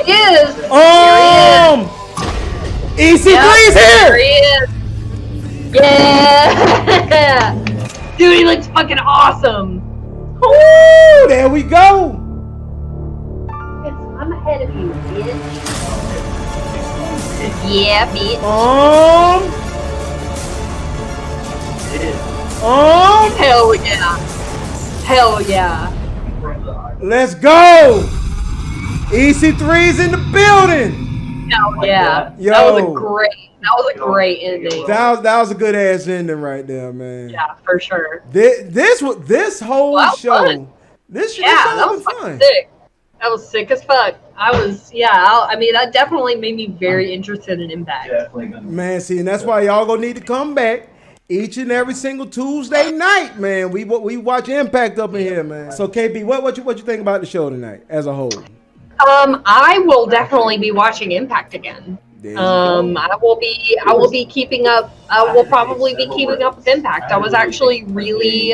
he is. EC3's here. There he is. Yeah. Dude, he looks fucking awesome. Woo! There we go. I'm ahead of you, bitch. Yeah, bitch. Hell yeah. Hell yeah. Let's go. EC3's in the building. Hell yeah. Yo. That was a great ending. That was a good ass ending right there, man. Yeah, for sure. This whole show. Fun. This that was fun. Sick. That was sick as fuck. That definitely made me very interested in Impact. Man, see, and that's why y'all gonna need to come back each and every single Tuesday night, man. We watch Impact up in here, man. So KB, what you think about the show tonight as a whole? I will definitely be watching Impact again. I will be keeping up. Will probably be keeping up with Impact. I was actually really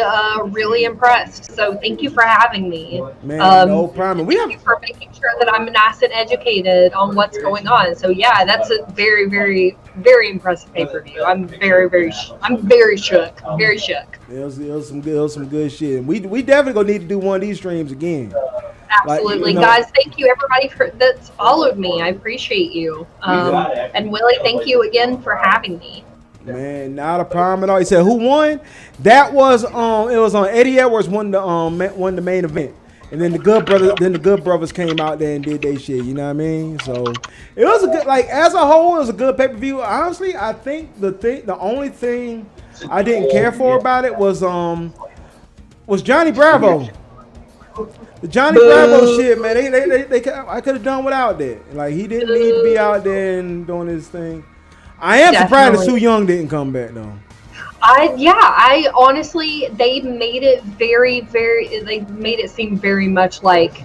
impressed. So thank you for having me. Man, no problem. Thank you for making sure that I'm nice and educated on what's going on. So yeah, that's a very, very, very impressive pay-per-view. I'm very shook. Very shook. It was some good shit. We definitely gonna need to do one of these streams again. Absolutely, guys. Thank you, everybody, that's followed me. I appreciate you. And Willie, thank you again for having me. Man, not a problem at all. He said, "Who won?" That was it was on Eddie Edwards won the main event, and then the Good Brothers came out there and did their shit. You know what I mean? So it was a good, as a whole, it was a good pay per view. Honestly, I think the only thing I didn't care for about it was Johnny Bravo. The Johnny Bravo shit, man. I could have done without that. Like, he didn't need to be out there and doing his thing. I am surprised that Su Yung didn't come back though. I honestly, they made it they made it seem very much like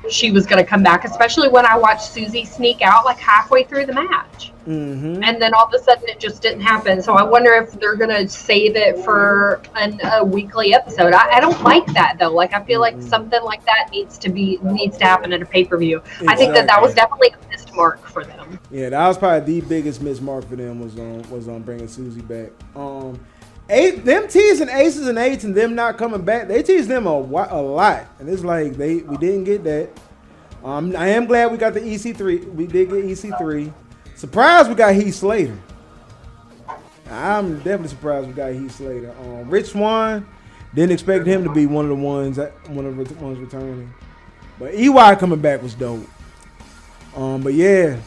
she was going to come back, especially when I watched Susie sneak out like halfway through the match. Mm-hmm. And then all of a sudden it just didn't happen. So I wonder if they're going to save it for a weekly episode. I don't like that though. Like, I feel like something like that needs to happen at a pay-per-view. Exactly. I think that was definitely a missed mark for them. Yeah, that was probably the biggest missed mark for them was on bringing Susie back. Them teasing Aces and Eights and them not coming back, they teased them a lot, and it's like we didn't get that. I am glad we got the EC3. We did get EC3. Surprised we got Heath Slater. I'm definitely surprised we got Heath Slater. Rich Swann, didn't expect him to be one of the ones returning, but EY coming back was dope. But yeah,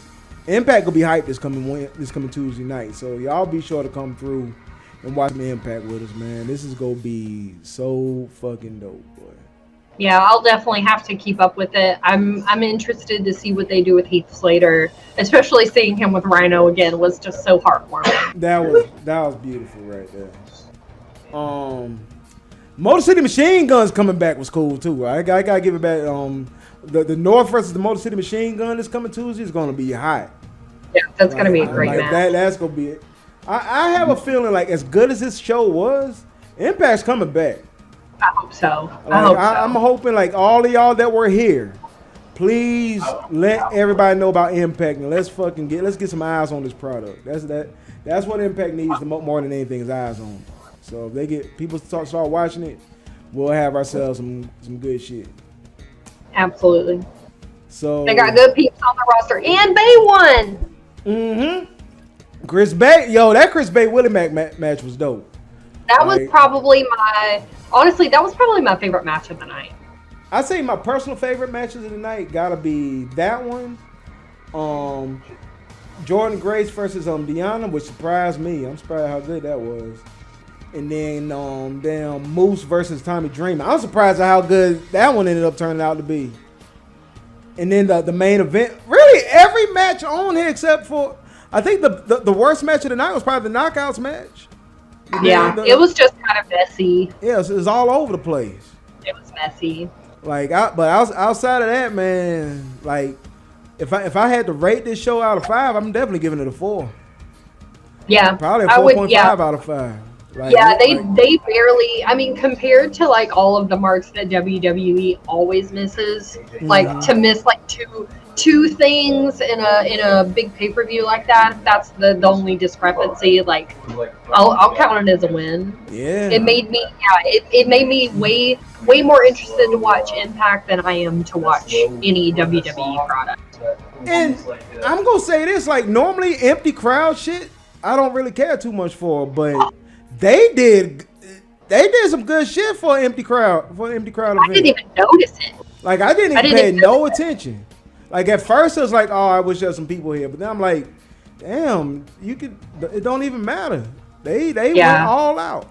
Impact will be hyped this coming Tuesday night. So y'all be sure to come through and watch the Impact with us, man. This is gonna be so fucking dope, boy. Yeah, I'll definitely have to keep up with it. I'm interested to see what they do with Heath Slater, especially seeing him with Rhino again was just so heartwarming. That was beautiful right there. Motor City Machine Guns coming back was cool too. I gotta give it back. The North versus the Motor City Machine Gun that's coming Tuesday is gonna be hot. Yeah, that's gonna be a great match. That's gonna be it. I have a feeling like as good as this show was, Impact's coming back. I hope so. I'm hoping like all of y'all that were here, please let everybody know about Impact and let's get some eyes on this product. That's what Impact needs more than anything is eyes on. So if they get people start watching it, we'll have ourselves some good shit. Absolutely. So they got good peeps on the roster, and Bay won. Mm-hmm. Chris Bay, that Chris Bay Willie Mack match was dope. That was probably my favorite match of the night. I'd say my personal favorite matches of the night gotta be that one. Jordan Grace versus Deanna, which surprised me. I'm surprised how good that was. And then Moose versus Tommy Dreamer. I'm surprised at how good that one ended up turning out to be. And then the main event, really every match on here except for I think the worst match of the night was probably the Knockouts match. It was just kind of messy. Yeah, it was all over the place. It was messy. Outside of that, man, like if I had to rate this show out of 5, I'm definitely giving it a 4. Yeah, probably a 4.5 out of 5. Like, Yeah, they like they barely. I mean, compared to like all of the marks that WWE always misses, like to miss like two things in a big pay per view like that. That's the only discrepancy. Like, I'll count it as a win. yeah. It made me it made me way more interested to watch Impact than I am to watch any WWE product. And I'm gonna say this, like normally empty crowd shit, I don't really care too much for, but they did some good shit for an empty crowd I event. didn't even notice it. Like I didn't I even didn't pay even no notice it. attention. Like at first it was like, oh, I wish there was some people here, but then I'm like, damn, it don't even matter. They went Yeah. all out.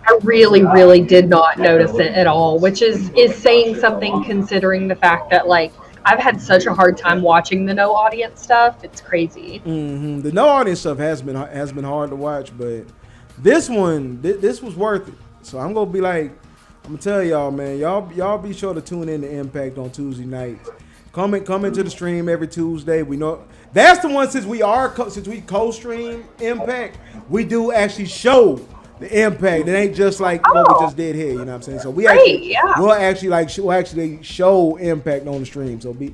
I really did not notice it at all, which is saying something considering the fact that like I've had such a hard time watching the no audience stuff. It's crazy. Mm-hmm. The no audience stuff has been hard to watch, but this one, this was worth it. So I'm gonna be like, I'm gonna tell y'all, man, y'all be sure to tune in to Impact on Tuesday nights. Come into the stream every Tuesday. We know that's the one since we co-stream Impact, we do actually show the Impact. It ain't just like what we just did here. You know what I'm saying? So we'll actually show Impact on the stream. So be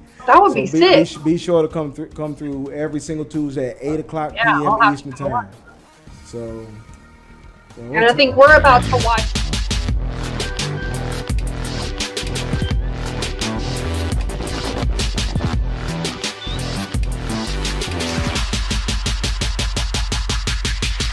sick. Be sure to come through every single Tuesday at 8:00 I'll p.m. have Eastern to time. watch. So And I think we're about to watch